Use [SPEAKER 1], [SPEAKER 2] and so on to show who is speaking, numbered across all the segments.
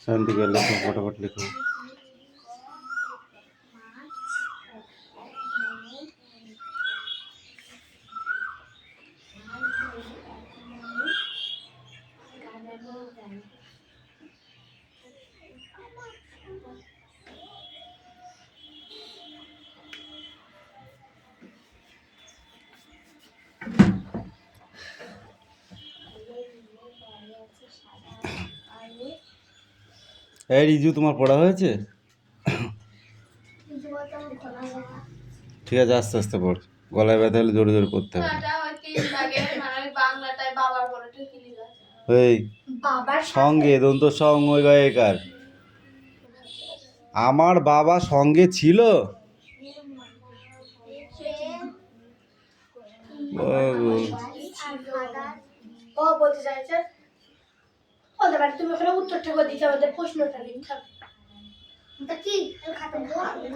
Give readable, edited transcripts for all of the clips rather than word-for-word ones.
[SPEAKER 1] शांति कर लिखो, फटाफट लिखो। এই রিজু, তোমার পড়া হয়েছে? ঠিক আছে, আস্তে আস্তে পড়। গলায় ব্যথা হলে জোরে জোরে পড়তে হবে। এই সঙ্গে দন্ত সং ওই গায়িকার আমার বাবা সঙ্গে ছিল।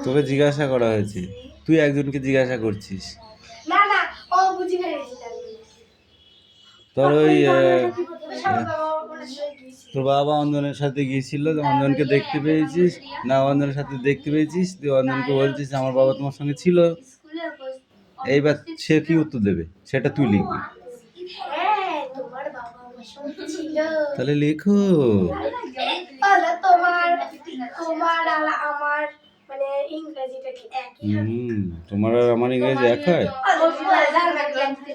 [SPEAKER 1] তোকে জিজ্ঞাসা করা হয়েছে, তুই একজনকে জিজ্ঞাসা করছিস। তোর ওই তোর বাবা অঞ্জনের সাথে গিয়েছিল, অঞ্জনকে দেখতে পেয়েছিস না? অঞ্জনের সাথে দেখতে পেয়েছিস, তুই অঞ্জনকে বলছিস আমার বাবা তোমার সঙ্গে ছিল। এইবার সে কি উত্তর দেবে সেটা তুই লিখবি। তাহলে লেখো। তোমার আর আমার ইংরেজি এক হয়?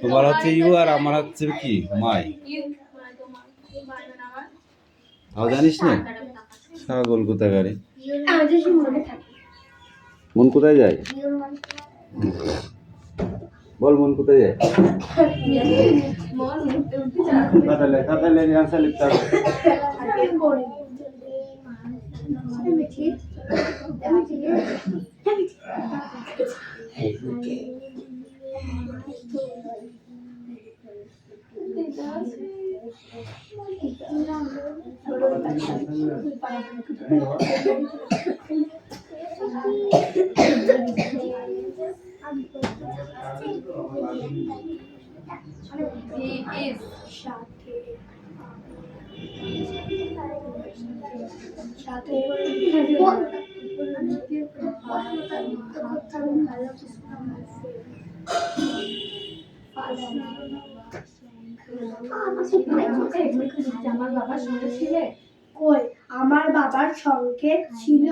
[SPEAKER 1] তোমার হচ্ছে ইউ আর আমার হচ্ছে কি মাই। তাও জানিস না? ছাগল কোথায় গাড়ি। মন কোথায় যায়? বল মন কোথায় যায়? খাতালে আনসার লিখতে হবে।
[SPEAKER 2] আমার বাবার সঙ্গে ছিল।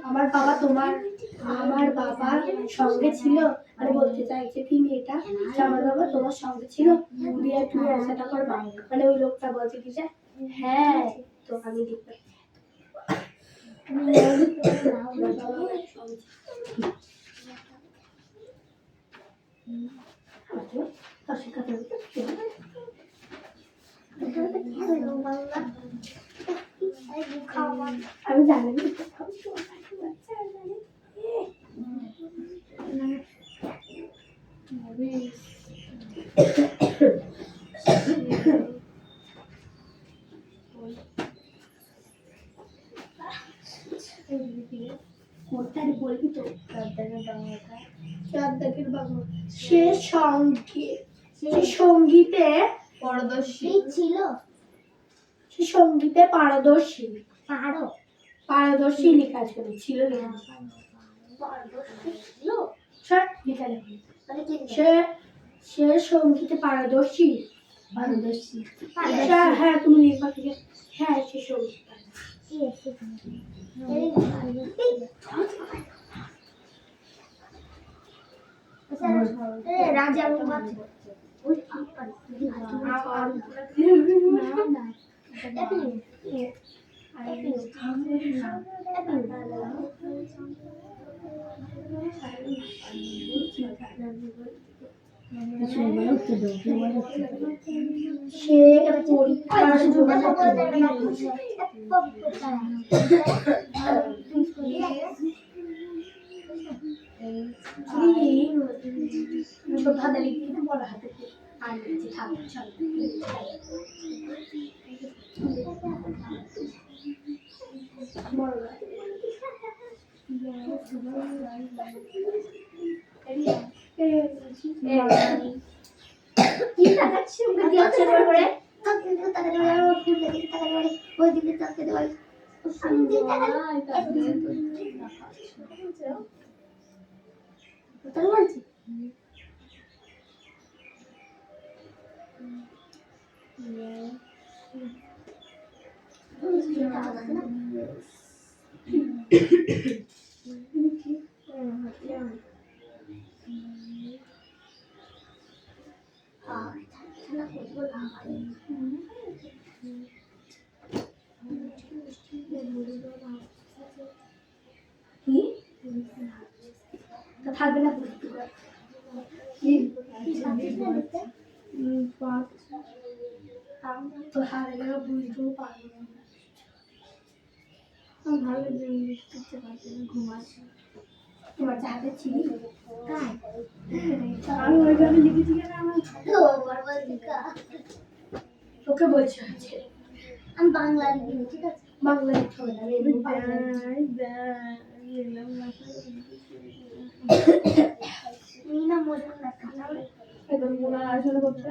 [SPEAKER 2] আমার বাবা তোমার আমার বাবার সঙ্গে ছিল মানে বলতে চাইছে কি মেয়েটা আমার বাবা তোমার সঙ্গে ছিল। দিয়ে তুমি আশাটা করবা মানে ওই লোকটা বলছে কি যে হ্যাঁ, তো আমি দেখতে আমি জানি বলবি তো সে সঙ্গীতে পারদর্শী ছিল। সে সঙ্গীতে পারদর্শী পারদর্শী লেখা ছিল সে সঙ্গীতে পারদর্শী। হ্যাঁ তুমি লিখবা থেকে হ্যাঁ সে সঙ্গীত রাজা সে পরীক্ষার ছোট হাতে লিখতে বড় হাতে আর কি তাকাচ্ছি ওকে দিয়ে আছে করে তাকে তাকাতে পারে আমার ফুল দেখে তাকাতে পারে ওই দিকে তাকাতে পারে আমি দিকে তাকাতে পারছি কি তা থাকবে না কি তো হারে গেল বুঝতেও পারবো না ভালো জিনিস করতে পারছি না ঘুমাচ্ছি তোমার চাহাতে ছিল আমি ওইভাবে লিখেছি কেন আমার তোকে বলছি হচ্ছে আমি বাংলা লিখি ঠিক আছে বাংলা লিখতে হবে না মজা না খাবে একদম মোনা আসলে করতে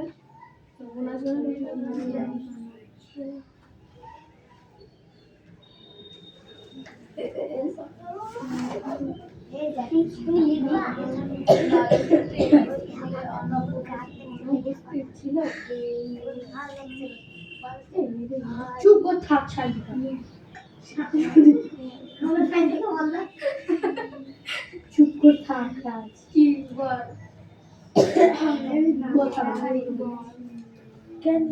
[SPEAKER 2] মোনা আসলে চুপ করে থাক শান্তি চুপ করে থাক কি বল কেন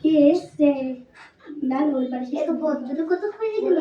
[SPEAKER 2] কে এসছে না ওই পাশে তো ভদ্র কত করে দিল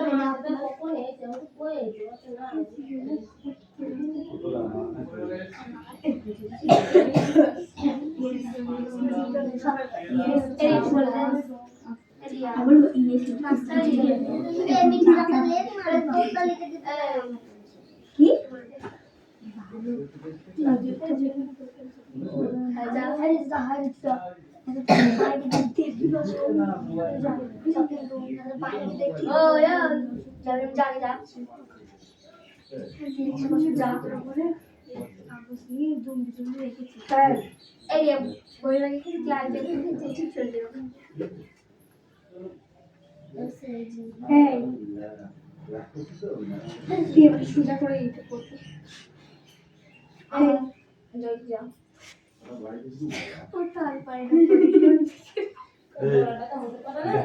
[SPEAKER 2] কি সোজা করে এইটা করতে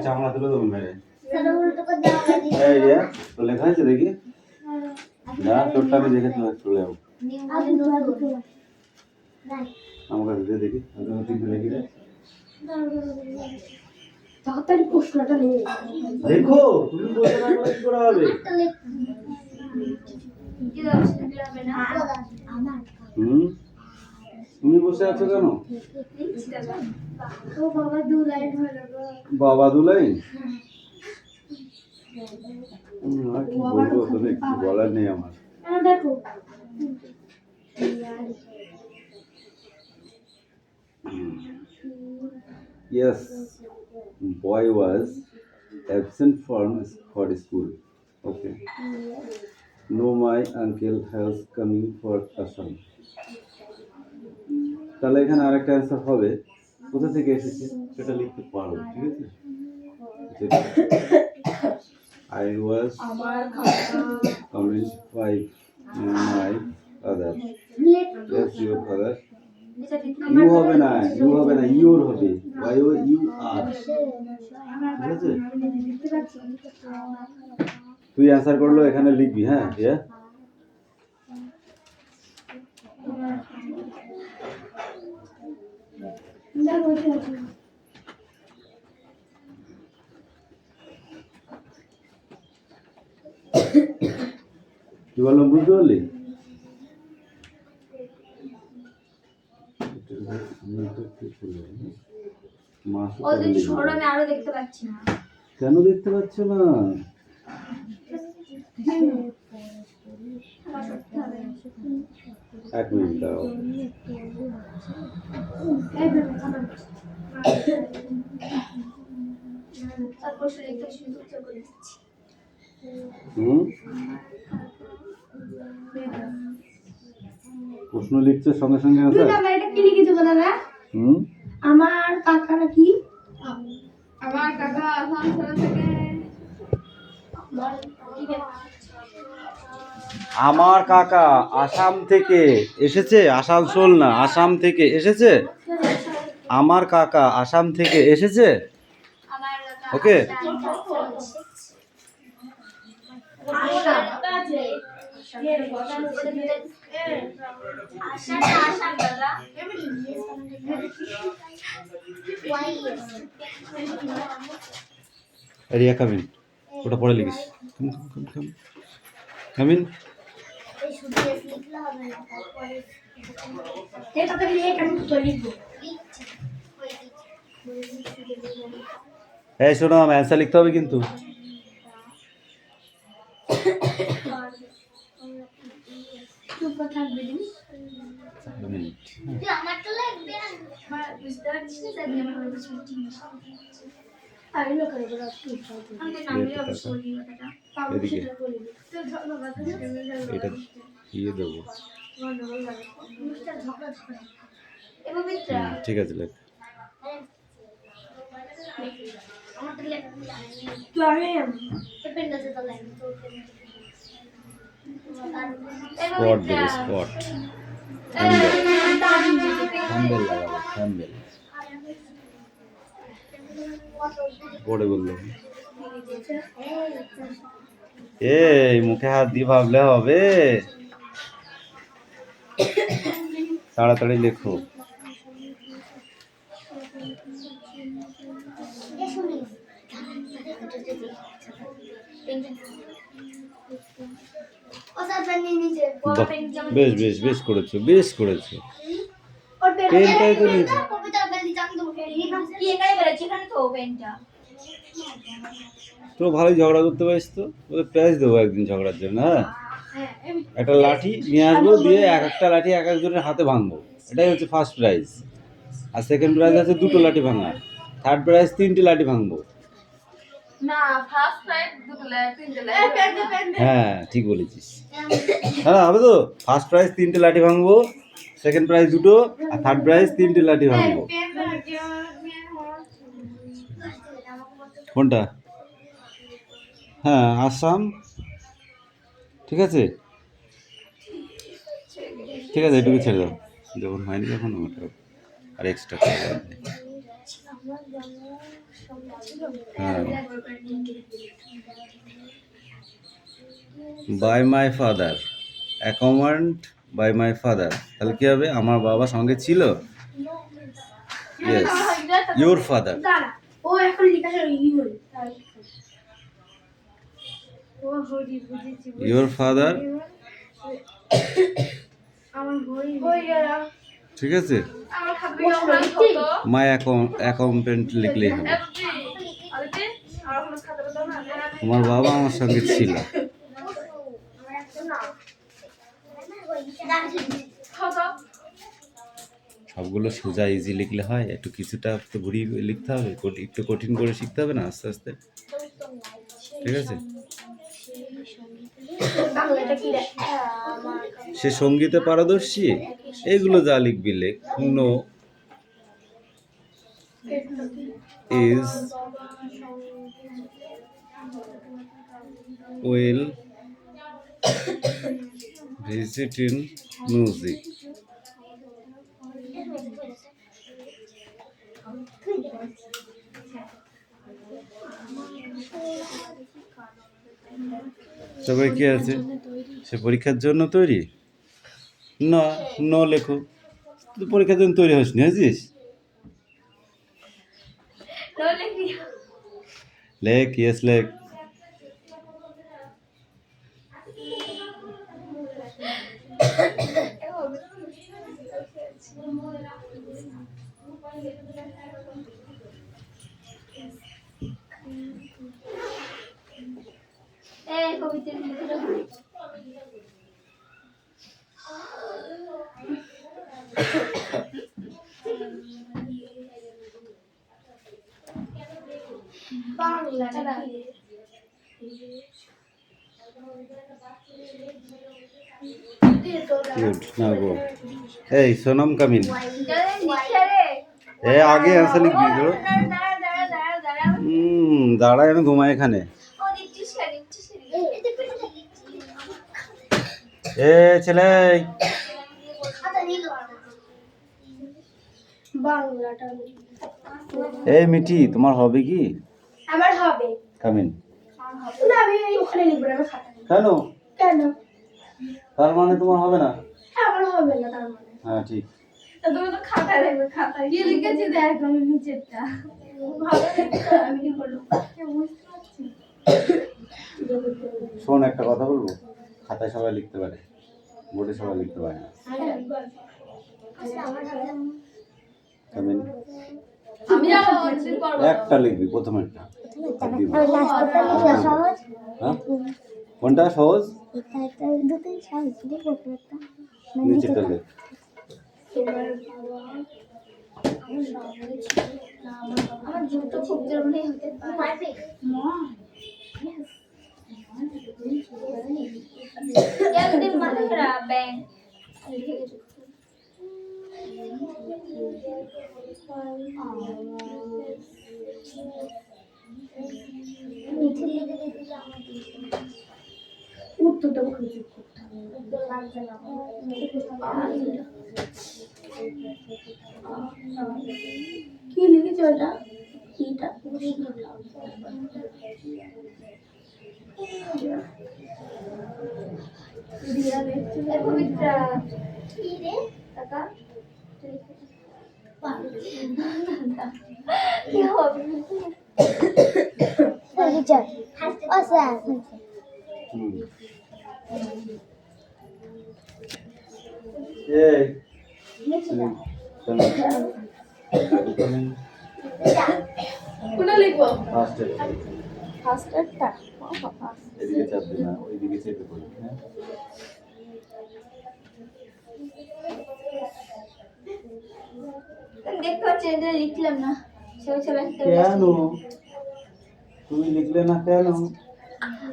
[SPEAKER 1] চামড়া তুলে দেবো মেরে এই রে তো লেখা আছে দেখি না তোরটা আমি দেখে তো চলে যাবো আমার কাছে দিয়ে দেখি দেখি রে
[SPEAKER 2] তাড়াতাড়ি প্রশ্নটা নিয়ে
[SPEAKER 1] দেখো তুমি বলতে না কি করা হবে তুমি বসে আছো কেন
[SPEAKER 2] বাবা দু লাইন হলো
[SPEAKER 1] বাবা দু লাইন আর কি বলবো তবে কি বলার নেই আমার
[SPEAKER 2] দেখো
[SPEAKER 1] Yes, boy was absent for school. Okay. No, my uncle has coming for Assam. তাহলে এখানে আরেকটা অ্যান্সার হবে কোথা থেকে এসেছে সেটা লিখতে পারো ঠিক আছে I was coming by my father. Yes, your father. You হবে না ইউর হবে ওয়াই ও ইউ আর ঠিক আছে তুই অ্যান্সার করলো এখানে লিখবি হ্যাঁ ইয়া কি বললাম বুঝতে পারলি
[SPEAKER 2] আরো দেখতে পাচ্ছি না
[SPEAKER 1] কেন দেখতে পাচ্ছ না এক মিনিট দাঁড়াও।
[SPEAKER 2] তারপর শরীরটা সুন্দর করে দিচ্ছি।
[SPEAKER 1] প্রশ্ন লিখছে সঙ্গে সঙ্গে আছে।
[SPEAKER 2] এটা কি লিখেছো দাদা? আমার কাকারা কি? আমার কাকা আসানসোল থেকে
[SPEAKER 1] আমার কাকা আসাম থেকে এসেছে। আসানসোল না, আসাম থেকে এসেছে। আমার কাকা আসাম থেকে এসেছে। ওকে। রিয়া কামিন, ওটা পরে লিখিস। কামিন। এই শোনো, অ্যান্সার লিখতে হবে কিন্তু। এটা দিয়ে দেবো। ঠিক আছে, লেখ। স্পট দেবে, স্পট। থ্যাম্বেল লাগাবো, থ্যাম্বেল। পরে বললো এই মুখে হাত দিয়ে ভাবলে হবে? তাড়াতাড়ি লেখো। বেশ বেশ বেশ করেছো, বেশ করেছো। পেনটাই তো নিয়েছো। তো ভালোই ঝগড়া করতে পারিস তো। ওদের প্রাইজ দেবো একদিন ঝগড়ার জন্য। হ্যাঁ, একটা লাঠি নিয়ে আসবো, দিয়ে এক একটা লাঠি এক একজনের হাতে ভাঙবো। এটাই হচ্ছে ফার্স্ট প্রাইজ। আর সেকেন্ড প্রাইজ আছে দুটো লাঠি ভাঙা। থার্ড প্রাইজ 3টে লাঠি ভাঙবো। হ্যাঁ, ঠিক বলেছিস। হ্যাঁ, হবে তো। ফার্স্ট প্রাইজ 3টে লাঠি ভাঙবো, সেকেন্ড প্রাইজ 2টো, আর থার্ড প্রাইজ 3টে লাঠি ভাঙবো। কোনটা? হ্যাঁ, আসাম। ঠিক আছে, ঠিক আছে, এটুকু ছেড়ে দাও। যখন হয়নি তখন ওটা আর এক্সট্রা করে দাও। হ্যাঁ, by my father, accompanied by my father. তাহলে কি হবে? আমার বাবা সঙ্গে ছিল। Yes, your father.
[SPEAKER 2] ও এখন লেখা
[SPEAKER 1] ইওর ফাদার। ঠিক আছে, মাই অ্যাকাউন্টেন্ট লিখলেই হবে। তোমার বাবা আমার সঙ্গে ছিল। সবগুলো সোজা ইজি লিখলে হয়? একটু কিছুটা তো ঘুরিয়ে লিখতে হবে, একটু কঠিন করে শিখতে হবে না আস্তে আস্তে। ঠিক আছে, সে সঙ্গীতে পারদর্শী, এইগুলো যা লিখবি লেখ। No is will visit in music. তবে কি আছে? সে পরীক্ষার জন্য তৈরি না। নো লেখো। তুই পরীক্ষার জন্য তৈরি হসনি, হয়েছিস? লেখ, ইয়েস লেখ।
[SPEAKER 3] কবিতার ভিতরে
[SPEAKER 2] বাংলাটা কি
[SPEAKER 1] गुड ना गो ए सोनम कमिन
[SPEAKER 3] লিখে রে
[SPEAKER 1] ए आगे आंसर लिख दीजिए दाड़ा আমি ঘুমাই এখানে
[SPEAKER 3] ও দিচ্ছিস কেন
[SPEAKER 1] এ ছেলে
[SPEAKER 2] বাংলাটা
[SPEAKER 1] এই মিঠি তোমার হবে কি
[SPEAKER 2] আমার হবে
[SPEAKER 1] কামিন
[SPEAKER 2] না আমি ওখানে লিখবো না, আমি খাতা লিখবো।
[SPEAKER 1] কেন
[SPEAKER 2] কেন
[SPEAKER 1] তার মানে তোমার হবে না
[SPEAKER 2] আমার হবে না তার মানে
[SPEAKER 1] হ্যাঁ ঠিক
[SPEAKER 2] তুমি তো খাতায় লিখবে খাতায় কি লিখেছি দেখ আমি নিচেরটা ভালো লিখতে আমি কি করব বুঝতে পারছি
[SPEAKER 1] শোন একটা কথা বলবো খাতায় সবাই লিখতে পারে বোর্ডে সবাই লিখতে পারে না কামিন
[SPEAKER 2] আমি জানো অর্জন করব
[SPEAKER 1] একটা লিখবি প্রথমেরটা আর দিব।
[SPEAKER 4] লাস্টটা লিখলে সহজ
[SPEAKER 1] হ্যাঁ কোনটা সহজ
[SPEAKER 4] এটা দুটো সহজ লিখো একটা
[SPEAKER 1] নিচেরটা লিখ
[SPEAKER 2] তোমার বাবা আমার সঙ্গে ছিল না আমার জুতো খুব জরুরি হতে পারে মা
[SPEAKER 3] একদিন মাথা খারাপ ব্যাং
[SPEAKER 4] মিঠে লিখে দিতে আমাকে
[SPEAKER 2] উত্তরটা খুঁজে করতে
[SPEAKER 4] উত্তর লাগছে না
[SPEAKER 2] কি লিখেছে ওটা কিটা দিয়া দেখছি
[SPEAKER 3] পবিত্রা
[SPEAKER 4] কি রে
[SPEAKER 3] কাকা কি হবে
[SPEAKER 4] টিচার ও স্যার
[SPEAKER 1] হুম এই কামিন
[SPEAKER 2] কোনটা লিখবো
[SPEAKER 1] ফার্স্ট
[SPEAKER 2] ফার্স্টারটা
[SPEAKER 1] এদিকে চাপবে না ওইদিকে চেপে পড়ি হ্যাঁ
[SPEAKER 3] দেখতে পাচ্ছি এটা লিখলাম না সবাই চলে আসতে
[SPEAKER 1] কেন তুমি লিখলে না কেন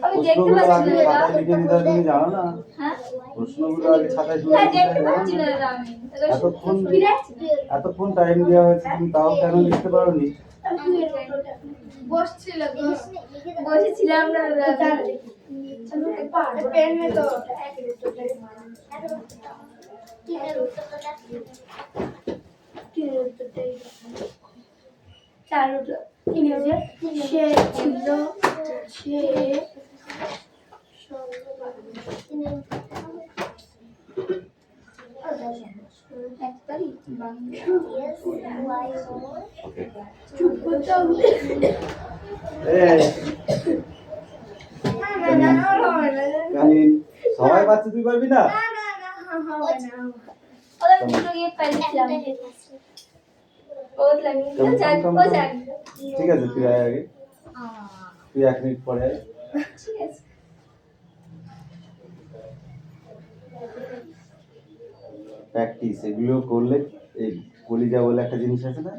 [SPEAKER 3] আমি দেখতে
[SPEAKER 1] প্রশ্নগুলো
[SPEAKER 3] পাচ্ছি
[SPEAKER 1] আগে
[SPEAKER 3] না এটা।
[SPEAKER 1] খাতায় লিখে নিতে তুমি জানো না
[SPEAKER 3] হ্যাঁ
[SPEAKER 1] প্রশ্নগুলো আগে খাতায় তুলে
[SPEAKER 3] হ্যাঁ
[SPEAKER 1] নিতে
[SPEAKER 3] দেখতে
[SPEAKER 1] জানো
[SPEAKER 3] পাচ্ছি না
[SPEAKER 1] না?
[SPEAKER 3] এটা আমি
[SPEAKER 1] এতক্ষণ
[SPEAKER 3] ফিরে আসছি
[SPEAKER 1] এতক্ষণ টাইম দেওয়া হয়েছে তুমি তাও কেন লিখতে পারোনি
[SPEAKER 3] বসছিল বসেছিলাম না
[SPEAKER 2] পেন মে তো
[SPEAKER 4] তিনের উত্তরটা
[SPEAKER 2] চার কি লিখেছে সে ছিল সে
[SPEAKER 4] তিনের
[SPEAKER 3] এক তারিখ বাংলা
[SPEAKER 4] ইয়েস ওয়াই
[SPEAKER 1] ওকে
[SPEAKER 2] চুপ করতে হবে
[SPEAKER 1] এই
[SPEAKER 2] না হবে না
[SPEAKER 1] কামিন সবাই বাচ্চা তুই পারবি না
[SPEAKER 2] হবে না
[SPEAKER 3] ওদের দুটো গিয়ে পাইছিলাম ও লাগে যাক ও যাক
[SPEAKER 1] ঠিক আছে তুই আয় আগে তুই 1 মিনিট পরে আয়
[SPEAKER 3] ঠিক আছে
[SPEAKER 1] প্র্যাকটিস এগুলো করলে এই কলিজা বলে একটা জিনিস আছে না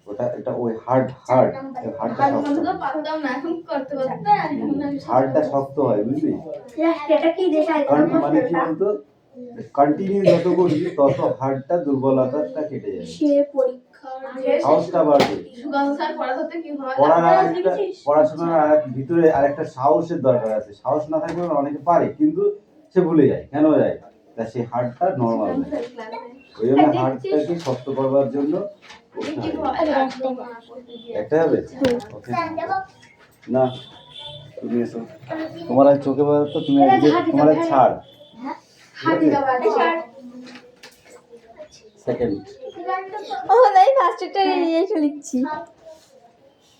[SPEAKER 1] ওটা এটা ওই হার্টটা শক্ত
[SPEAKER 2] পারতাম না এখন করতে
[SPEAKER 1] হার্টটা শক্ত হয় বুঝলি
[SPEAKER 2] এটা কি দেখাই
[SPEAKER 1] মানে কি বলতো কন্টিনিউ যত করবি তত হার্টটা দুর্বলতাটা কেটে যাবে
[SPEAKER 2] সে পরীক্ষার
[SPEAKER 1] সাহসটা বাড়বে
[SPEAKER 2] সুগান্ত স্যার পড়াতে কি হয়
[SPEAKER 1] পড়াশোনার ভিতরে আরেকটা সাহসের দরকার আছে সাহস না থাকলে অনেকে পারে কিন্তু সে ভুলে যায় কেন যায় তা সেই হার্টটা নর্মাল ওই জন্য হার্টটাকে শক্ত করবার জন্য করতে হবে। একটা হবে ওকে না তুমি এসো তোমার আর চোখে পড়া তো তুমি তোমার আর ছাড় সেকেন্ড
[SPEAKER 3] ও নাই ফার্স্টটা এসে লিখছি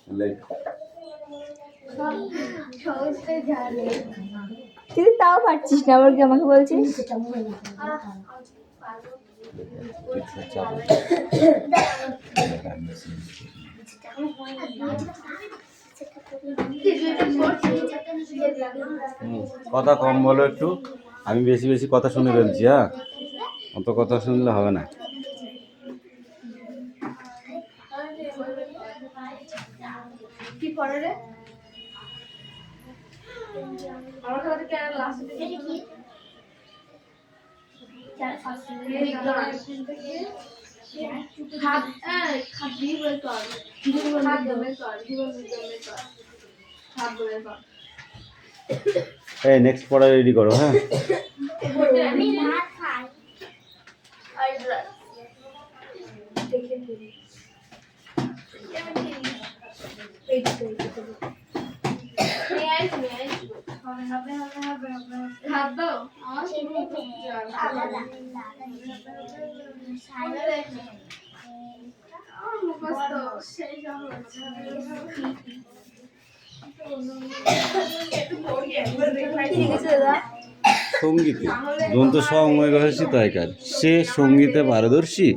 [SPEAKER 1] লেখ
[SPEAKER 3] তুই তাও পারছিস না আবার কি আমাকে বলছিস
[SPEAKER 1] কথা কম বলো একটু, আমি বেশি বেশি কথা শুনে ফেলছি। হ্যাঁ, অত কথা শুনলে হবে না।
[SPEAKER 3] কি পড়ে রে? আমার কাছে কেন লাস্ট
[SPEAKER 4] এটা কি?
[SPEAKER 1] এই নেক্সট পড়া রেডি করো। হ্যাঁ,
[SPEAKER 4] আমি ভাত খাই।
[SPEAKER 1] সঙ্গীতে দন্ত সময় রয়েছে তাইকার, সে সঙ্গীতে পারদর্শী।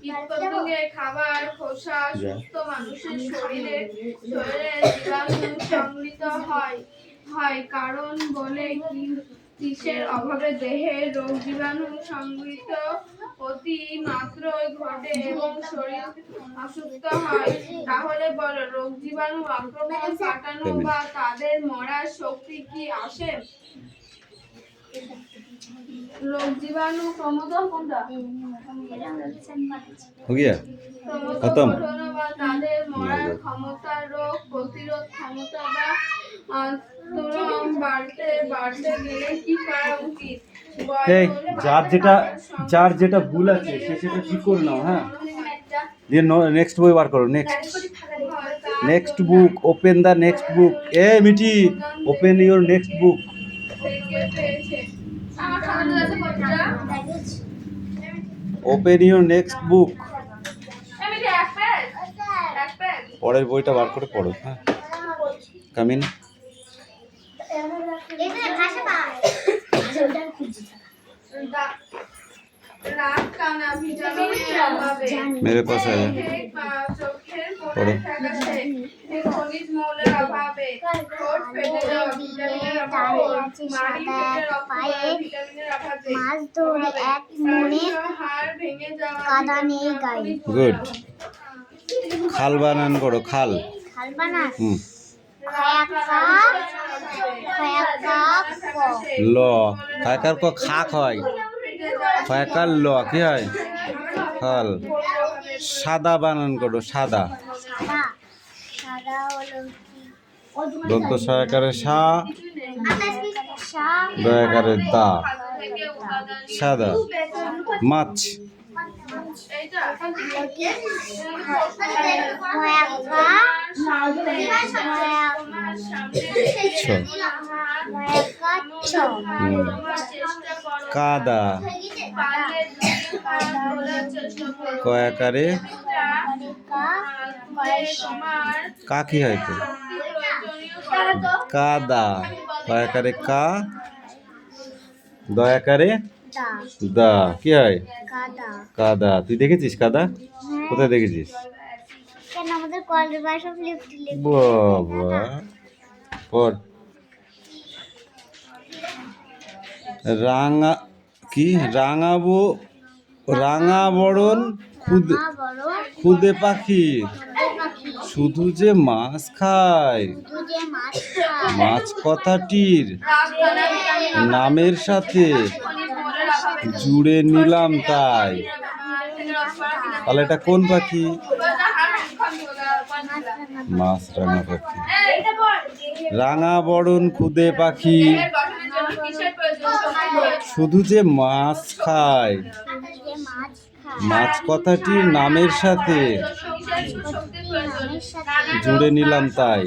[SPEAKER 3] কীটপতঙ্গের খাবার খোসা সুস্থ মানুষের শরীরে জীবাণু সংগৃহীত হয় কারণ বলে কিসের অভাবে দেহে রোগ জীবাণু সংগৃহীত অতি মাত্রায় ঘটে এবং শরীর অসুস্থ হয়। তাহলে বলো, রোগ জীবাণু আক্রমণ কাটানো বা তাদের মরার শক্তি কি আসে? রোগ জীবাণু প্রমোদন কোনটা?
[SPEAKER 1] हो गया
[SPEAKER 3] খতম। বা তাদের মরার ক্ষমতা, রোগ প্রতিরোধ ক্ষমতা বা আন্তরণ বাড়তে গেলে কি করা উচিত?
[SPEAKER 1] এই যার যেটা ভুল আছে সে সেটা ঠিক করে নাও। হ্যাঁ, দিয়ে নেক্সট বই বার করো। Next book, open the next book. এ মিটি, ওপেন ইউর নেক্সট বুক।
[SPEAKER 3] থেকে পেয়েছে। আমার খাবার আছে কতটা?
[SPEAKER 1] ওপেন ইউর নেক্সট বুক।
[SPEAKER 3] আমি কি এক পেজ
[SPEAKER 1] পরের বইটা বার করে পড়ো। হ্যাঁ, কামিন।
[SPEAKER 4] এখানে ভাষা পায়।
[SPEAKER 3] রাত কানা ভিটামিনের অভাবে,
[SPEAKER 1] मेरे पास है।
[SPEAKER 3] চোখের
[SPEAKER 1] পড়ো।
[SPEAKER 3] ফ্যাকাশে, খনিজ মৌলের অভাবে, ঠোঁট ফেটে যাওয়া ভিটামিনের অভাবে, মাড়ি পেটের অভাবে ভিটামিনের অভাবে,
[SPEAKER 4] মাছ ধরে এক মনে
[SPEAKER 3] হাড় ভেঙে যাওয়া
[SPEAKER 4] কাদা নেই গায়ে।
[SPEAKER 1] গুড। খাল বানান করো, খাল।
[SPEAKER 4] খাল বানাস।
[SPEAKER 1] হুম। ল খায়কার ক খাক হয়, খায়কার ল কি হয়? খাল। সাদা বানান করো, সাদা।
[SPEAKER 4] সাদা সাদা হলো
[SPEAKER 1] দন্ত সহায়কারে সা,
[SPEAKER 4] সা
[SPEAKER 1] দয়াকারে দা।
[SPEAKER 3] থেকে উপাদান
[SPEAKER 1] সাদা। মাছ।
[SPEAKER 3] এইটা
[SPEAKER 1] কাদা। কয়াকারে কা কি হয় তো? কাদা। কয়াকারে কা, দয়াকারে দা কি হয়? কাদা। তুই দেখেছিস কাদা? কোথায় দেখেছিস?
[SPEAKER 4] কেন আমাদের কলের ভাষা সব লিখতে
[SPEAKER 1] বাবা, পর। রাঙা কি? রাঙাবো, রাঙা বরণ খুদে পাখি শুধু যে মাছ খায়। মাছ কথাটির নামের সাথে জুড়ে নিলাম তাই। তাহলে এটা কোন পাখি? মাছ রাঙা পাখি। রাঙা বরণ খুদে পাখি শুধু যে মাছ খায়। মাছ কথাটির নামের সাথে জুড়ে নিলাম তাই।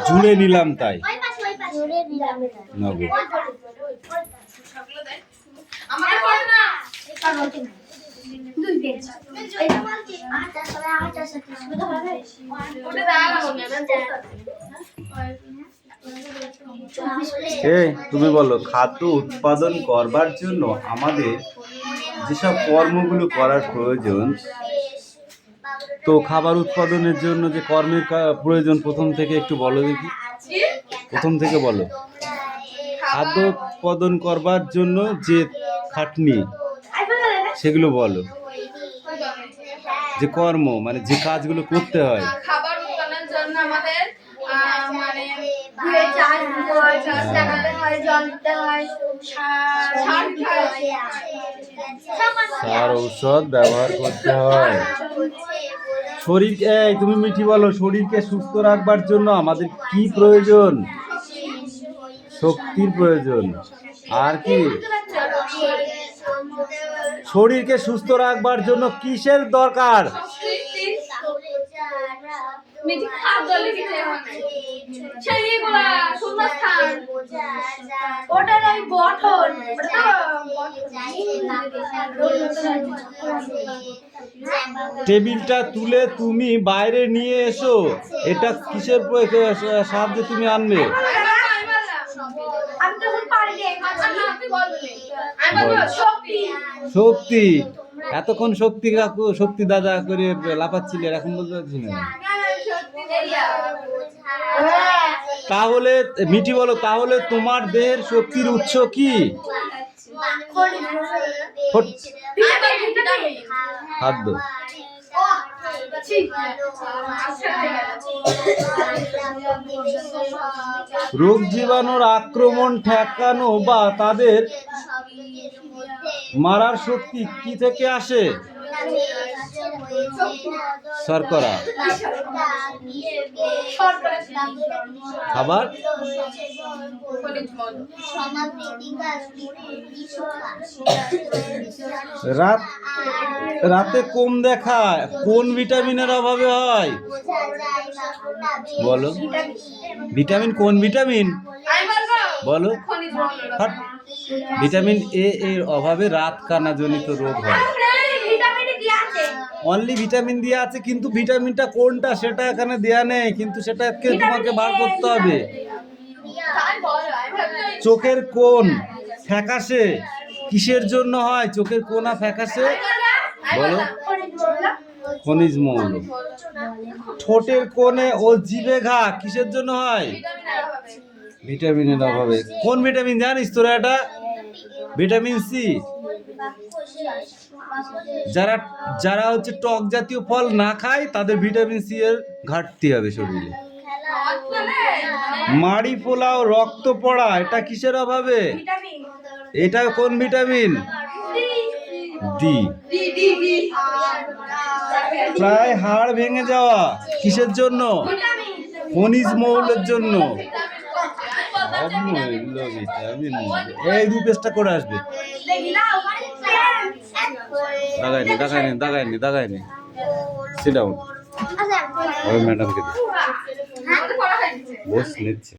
[SPEAKER 1] জুড়ে নিলাম তাই। নগদ। এই তুমি বলো, খাদ্য উৎপাদন করবার জন্য আমাদের যেসব কর্মগুলো করার প্রয়োজন তো খাবার উৎপাদনের জন্য যে কর্মের প্রয়োজন প্রথম থেকে একটু বলো দেখি, প্রথম থেকে বলো। খাদ্য উৎপাদন করবার জন্য যে খাটনি সেগুলো বলো, যে কর্ম মানে যে কাজগুলো করতে হয়।
[SPEAKER 3] খাবার উৎপাদনের জন্য আমাদের মানে
[SPEAKER 2] চাষ দিতে হয়, চাষ লাগাতে হয়, জল দিতে হয়, সার দিতে হয়।
[SPEAKER 1] সার ঔষধ ব্যবহার করতে হয়। শরীর, এই তুমি মিঠি বলো, শরীরকে সুস্থ রাখবার জন্য আমাদের কি প্রয়োজন? শক্তির প্রয়োজন। আর কি? শরীরকে সুস্থ রাখবার জন্য কিসের দরকার?
[SPEAKER 3] খাদ্য লিখেছে সেইগুলা শূন্যস্থান
[SPEAKER 2] ওটার ওই গঠন,
[SPEAKER 1] টেবিলটা তুলে তুমি বাইরে নিয়ে এসো। এটা কিসের সাহায্যে তুমি আনবে?
[SPEAKER 2] আমি তখন পারি
[SPEAKER 1] শক্তি। এতক্ষণ শক্তি কাকু, শক্তি দাদা করে লাফাচ্ছিলে, এখন বলতে পারছি না। তাহলে মিঠি বলো, তাহলে তোমার দেহের শক্তির উৎস কি? খাদ্য। রোগ জীবাণুর আক্রমণ ঠেকানো বা তাদের মারার শক্তি কি থেকে আসে? শর্করা। খাবার রাতে কম দেখা কোন ভিটামিনের অভাবে হয়? বলো ভিটামিন, কোন ভিটামিন বলো? হট। ভিটামিন এ এর অভাবে রাত কানা জনিত রোগ হয়। অনলি ভিটামিন দেওয়া আছে, কিন্তু ভিটামিনটা কোনটা সেটা এখানে দেয়া নেই, কিন্তু সেটাকে তোমাকে বার করতে হবে। চোখের কোণ ফ্যাকাশে কিসের জন্য হয়? চোখের কোনা ফ্যাকাশে বলো? খনিজ মৌল। ঠোঁটের কোণে ও জিভে ঘা কিসের জন্য হয়? ভিটামিনের অভাবে। কোন ভিটামিন জানিস তোরা? এটা ভিটামিন সি। যারা হচ্ছে টক জাতীয় ফল না খায় তাদের ভিটামিন সি এর ঘাটতি হবে শরীরে। মাড়ি ফোলা ও রক্ত পড়া এটা কিসের অভাবে? এটা কোন ভিটামিন? ডি। প্রায় হাড় ভেঙে যাওয়া কিসের জন্য? খনিজ মৌলের জন্য। এই দু পেজটা করে আসবে। দাগাইনি সিট ডাউন। ম্যাডামকে বস নিচ্ছে।